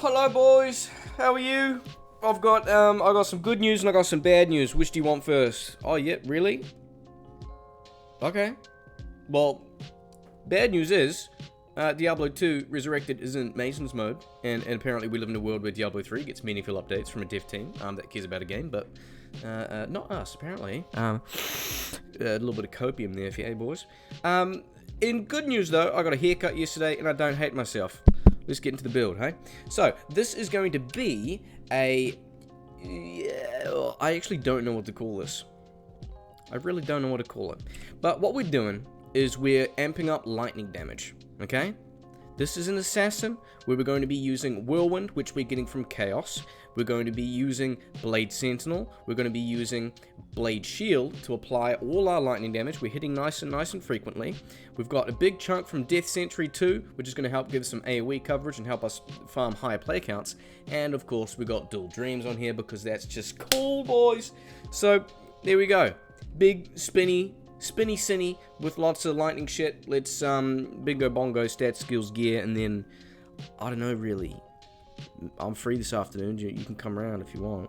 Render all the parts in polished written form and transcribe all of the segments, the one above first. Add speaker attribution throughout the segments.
Speaker 1: hello boys. How are you? I got some good news and I got some bad news. Which do you want first? Oh yeah, really? Okay. Well, bad news is Diablo 2 Resurrected is in maintenance mode, and apparently we live in a world where Diablo 3 gets meaningful updates from a dev team that cares about a game, but not us apparently. A little bit of copium there for you, boys. In good news though, I got a haircut yesterday and I don't hate myself. Let's get into the build, hey? So, this is going to be a... Yeah, I actually don't know what to call this. I really don't know what to call it. But what we're doing is we're amping up lightning damage, okay? This is an assassin where we're going to be using Whirlwind, which we're getting from Chaos. We're going to be using Blade Sentinel. We're going to be using Blade Shield to apply all our lightning damage. We're hitting nice and frequently. We've got a big chunk from Death Sentry 2, which is going to help give us some AoE coverage and help us farm higher play counts. And of course, we got Dual Dreams on here because that's just cool, boys. So, there we go. Big, spinny cinny with lots of lightning shit. Let's bingo bongo stats, skills, gear, and then I don't know really. I'm free this afternoon. You can come around if you want.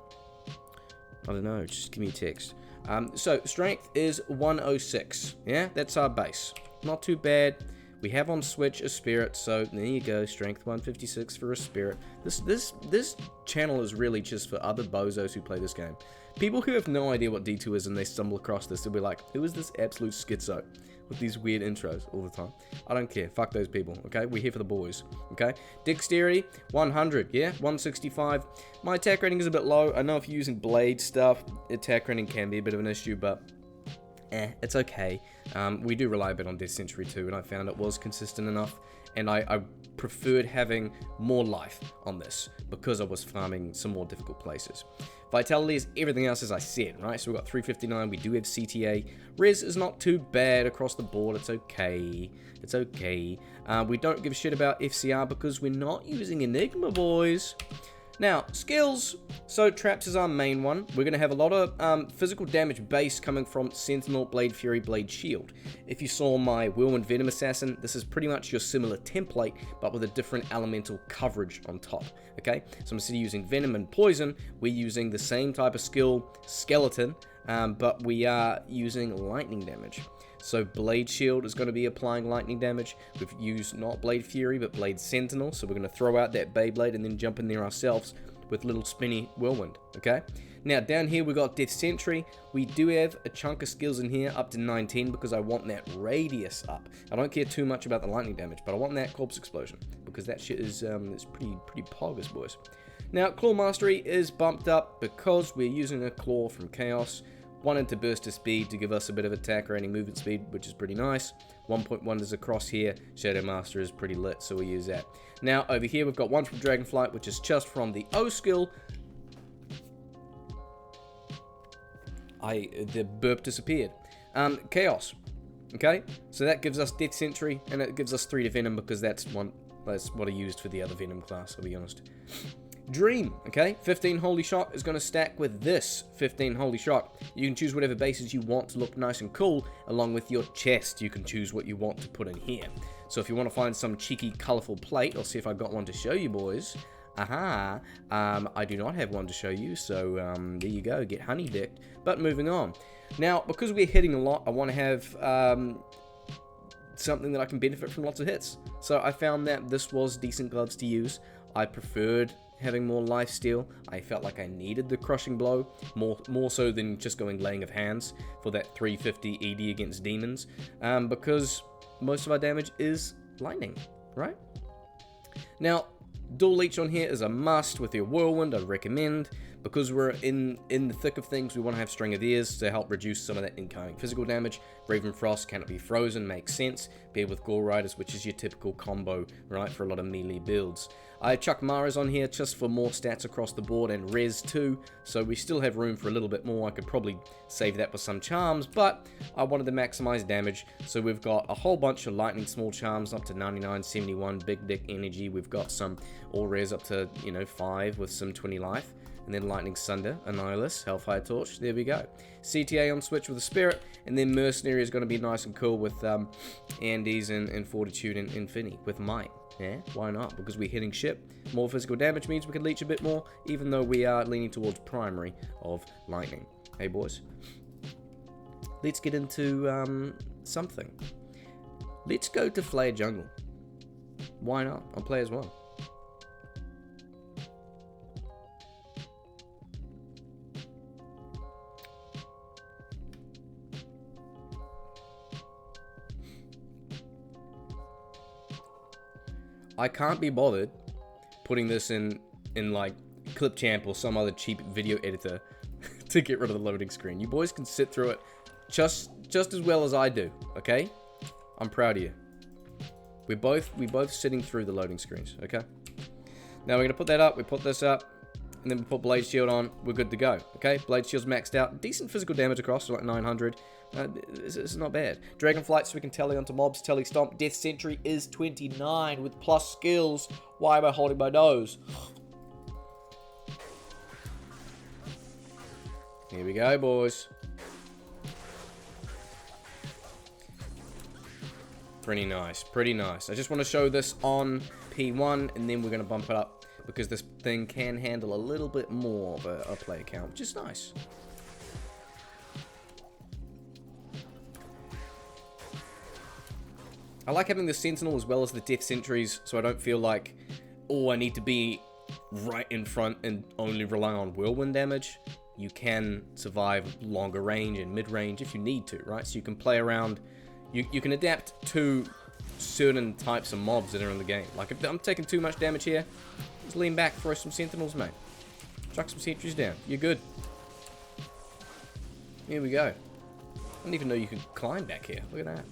Speaker 1: I don't know. Just give me a text. So strength is 106. Yeah, that's our base. Not too bad. We have on Switch a spirit, so there you go. Strength 156 for a spirit. This channel is really just for other bozos who play this game. People who have no idea what D2 is and they stumble across this, they'll be like, who is this absolute schizo with these weird intros all the time? I don't care. Fuck those people, okay? We're here for the boys, okay? Dexterity, 100, yeah? 165. My attack rating is a bit low. I know if you're using blade stuff, attack rating can be a bit of an issue, but it's okay. We do rely a bit on Death Sentry 2, and I found it was consistent enough, and I preferred having more life on this because I was farming some more difficult places. Vitality is everything else as I said, right? So we've got 359, we do have CTA. Res is not too bad across the board, it's okay. It's okay. We don't give a shit about FCR because we're not using Enigma, boys. Now, skills. So, Traps is our main one. We're going to have a lot of physical damage base coming from Sentinel, Blade Fury, Blade Shield. If you saw my Whirlwind Venom Assassin, this is pretty much your similar template, but with a different elemental coverage on top, okay? So, instead of using Venom and Poison, we're using the same type of skill, Skeleton, but we are using lightning damage. So Blade Shield is going to be applying lightning damage. We've used not Blade Fury, but Blade Sentinel. So we're going to throw out that Beyblade and then jump in there ourselves with little spinny Whirlwind, okay? Now, down here we've got Death Sentry. We do have a chunk of skills in here, up to 19, because I want that radius up. I don't care too much about the lightning damage, but I want that Corpse Explosion, because that shit is it's pretty poggers, boys. Now, Claw Mastery is bumped up because we're using a Claw from Chaos. 1 into burst of speed to give us a bit of attack rating, movement speed, which is pretty nice. 1.1 is across here. Shadow Master is pretty lit, so we use that. Now, over here, we've got 1 from Dragonflight, which is just from the O skill. The burp disappeared. Chaos. Okay? So that gives us Death Sentry, and it gives us 3 to Venom, because that's what I used for the other Venom class, I'll be honest. Dream, okay? 15 Holy Shot is going to stack with this 15 Holy Shot. You can choose whatever bases you want to look nice and cool, along with your chest. You can choose what you want to put in here. So if you want to find some cheeky, colourful plate, I'll see if I've got one to show you, boys. Aha! I do not have one to show you, so there you go, get honey-dicked. But moving on. Now, because we're hitting a lot, I want to have something that I can benefit from lots of hits. So I found that this was decent gloves to use. I preferred having more lifesteal. I felt like I needed the crushing blow more so than just going laying of hands for that 350 ED against demons, because most of our damage is lightning, right? Now, Dual Leech on here is a must with your Whirlwind. I'd recommend, because we're in the thick of things. We want to have String of Ears to help reduce some of that incoming physical damage. Raven Frost cannot be frozen, makes sense. Paired with Gore Riders, which is your typical combo, right, for a lot of melee builds. I chuck Mara's on here just for more stats across the board, and Res too, so we still have room for a little bit more. I could probably save that with some charms, but I wanted to maximize damage, so we've got a whole bunch of lightning small charms up to 99, 71, big dick energy. We've got some all res up to, 5 with some 20 life. And then Lightning Sunder, Annihilus, Hellfire Torch, there we go. CTA on Switch with a Spirit, and then Mercenary is going to be nice and cool with Andes and Fortitude and Infinity with Might. Yeah, why not? Because we're hitting ship. More physical damage means we can leech a bit more, even though we are leaning towards primary of lightning. Hey, boys. Let's get into something. Let's go to Flayer Jungle. Why not? I'll play as well. I can't be bothered putting this in like Clipchamp or some other cheap video editor to get rid of the loading screen. You boys can sit through it just as well as I do, okay? I'm proud of you. We're both sitting through the loading screens, okay? Now we're gonna put that up, we put this up, and then we put Blade Shield on, we're good to go, okay? Blade Shield's maxed out, decent physical damage across, so like 900. This is not bad. Dragonflight, so we can tele onto mobs, tele stomp. Death Sentry is 29 with plus skills. Why am I holding my nose? Here we go, boys. Pretty nice, pretty nice. I just want to show this on P1, and then we're going to bump it up, because this thing can handle a little bit more of a player count, which is nice. I like having the Sentinel as well as the Death Sentries, so I don't feel like, oh, I need to be right in front and only rely on whirlwind damage. You can survive longer range and mid-range if you need to, right? So you can play around, you can adapt to certain types of mobs that are in the game. Like, if I'm taking too much damage here, just lean back, throw some Sentinels, mate. Chuck some sentries down. You're good. Here we go. I didn't even know you could climb back here. Look at that.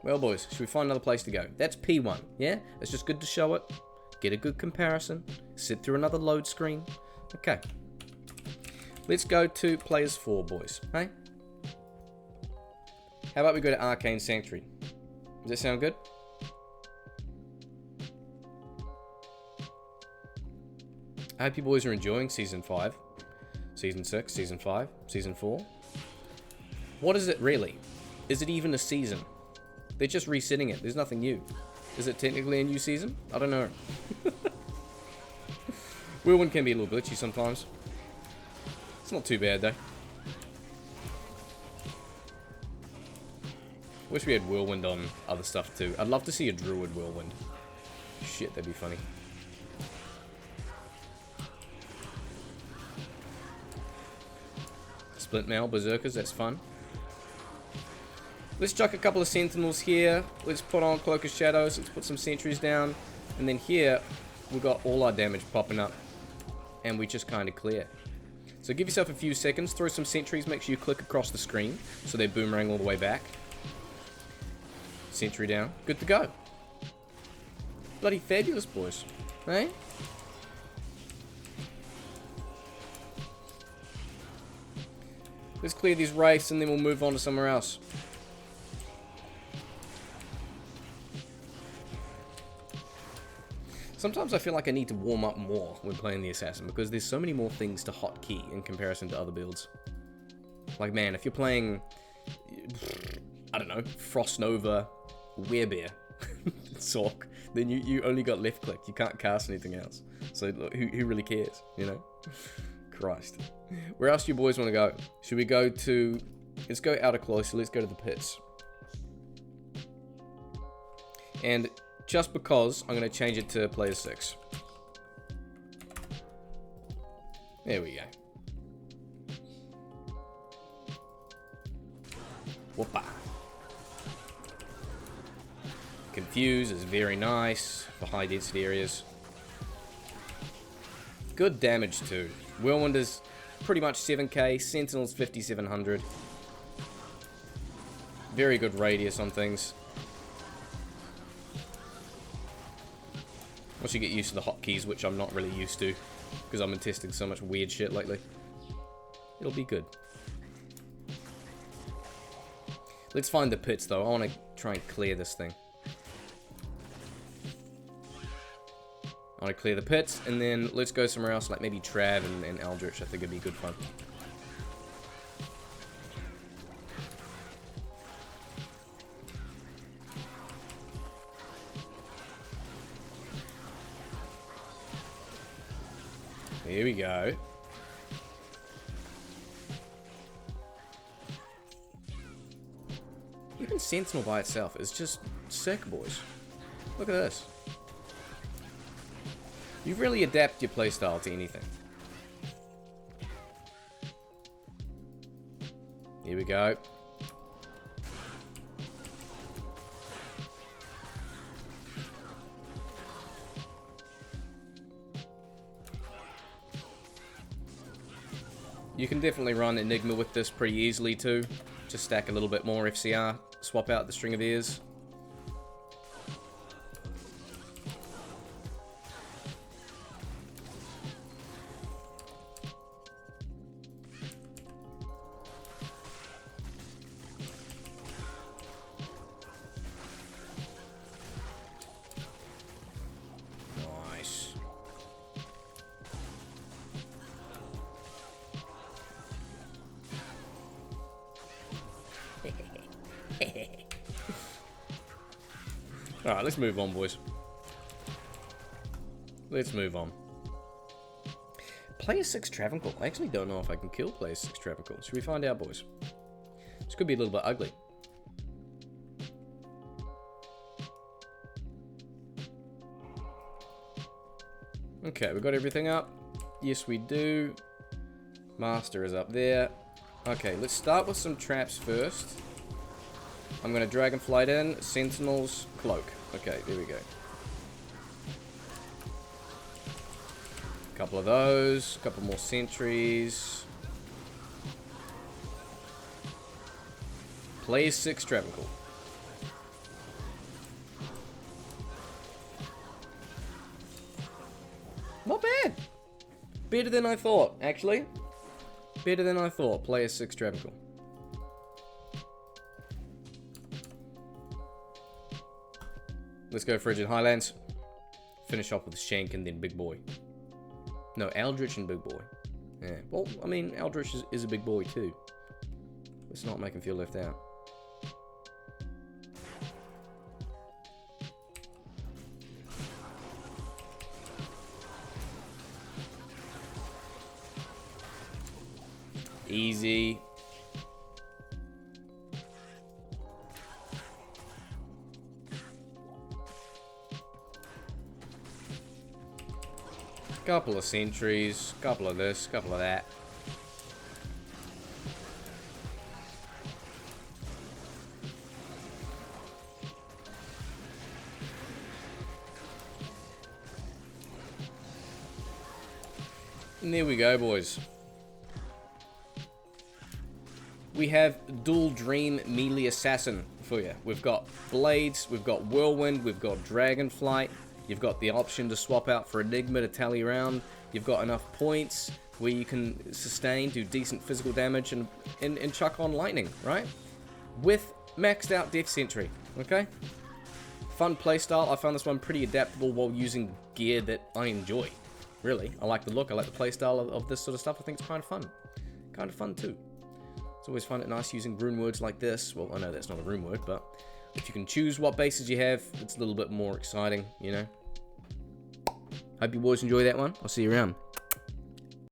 Speaker 1: Well, boys, should we find another place to go? That's P1, yeah? It's just good to show it, get a good comparison, sit through another load screen. Okay. Let's go to Players 4, boys, hey? How about we go to Arcane Sanctuary? Does that sound good? I hope you boys are enjoying Season 5, Season 6, Season 5, Season 4. What is it really? Is it even a season? They're just resetting it. There's nothing new. Is it technically a new season? I don't know. Whirlwind can be a little glitchy sometimes. It's not too bad, though. Wish we had Whirlwind on other stuff, too. I'd love to see a Druid Whirlwind. Shit, that'd be funny. Splint Mail, Berserkers, that's fun. Let's chuck a couple of Sentinels here. Let's put on Cloak of Shadows. Let's put some sentries down. And then here, we've got all our damage popping up. And we just kind of clear. So give yourself a few seconds. Throw some sentries. Make sure you click across the screen, so they boomerang all the way back. Sentry down. Good to go. Bloody fabulous, boys. Hey? Let's clear these wraiths, and then we'll move on to somewhere else. Sometimes I feel like I need to warm up more when playing the Assassin, because there's so many more things to hotkey in comparison to other builds. Like, man, if you're playing, I don't know, Frost Nova, Werebear, Sork, then you only got left click. You can't cast anything else. So who really cares, you know? Christ. Where else do you boys want to go? Should we go to, let's go outer closer, let's go to the pits. And just because, I'm going to change it to player 6. There we go. Whoopa. Confuse is very nice for high density areas. Good damage too. Whirlwind is pretty much 7k, Sentinel's 5700. Very good radius on things. Once you get used to the hotkeys, which I'm not really used to, because I've been testing so much weird shit lately, it'll be good. Let's find the pits, though. I want to try and clear this thing. I want to clear the pits, and then let's go somewhere else, like maybe Trav and Eldritch. I think it'd be good fun. Here we go. Even Sentinel by itself is just sick, boys. Look at this. You really adapt your playstyle to anything. Here we go. You can definitely run Enigma with this pretty easily too. Just stack a little bit more FCR, swap out the string of ears. Nice. Alright, let's move on, boys. Let's move on. Player 6 Travincal. I actually don't know if I can kill Player 6 Travincal. Should we find out, boys? This could be a little bit ugly. Okay, we got everything up. Yes, we do. Master is up there. Okay, let's start with some traps first. I'm going to Dragonflight in. Sentinel's Cloak. Okay, there we go. Couple of those. Couple more sentries. Player 6 Travincal. Not bad. Better than I thought, actually. Better than I thought. Player 6 Travincal. Let's go Frigid Highlands. Finish off with Shenk and then Big Boy. No, Eldritch and Big Boy. Yeah, well, I mean, Eldritch is a big boy too. Let's not make him feel left out. Easy. Couple of sentries, couple of this, couple of that. And there we go, boys. We have Dual Dream Melee Assassin for you. We've got Blades, we've got Whirlwind, we've got Dragonflight. You've got the option to swap out for Enigma to tally around. You've got enough points where you can sustain, do decent physical damage, and chuck on lightning, right? With maxed out Death Sentry, okay? Fun playstyle. I found this one pretty adaptable while using gear that I enjoy. Really, I like the look, I like the playstyle of this sort of stuff. I think it's kind of fun. Kind of fun too. It's always fun and nice using rune words like this. Well, I know that's not a rune word, but if you can choose what bases you have, it's a little bit more exciting, you know. Hope you boys enjoy that one. I'll see you around.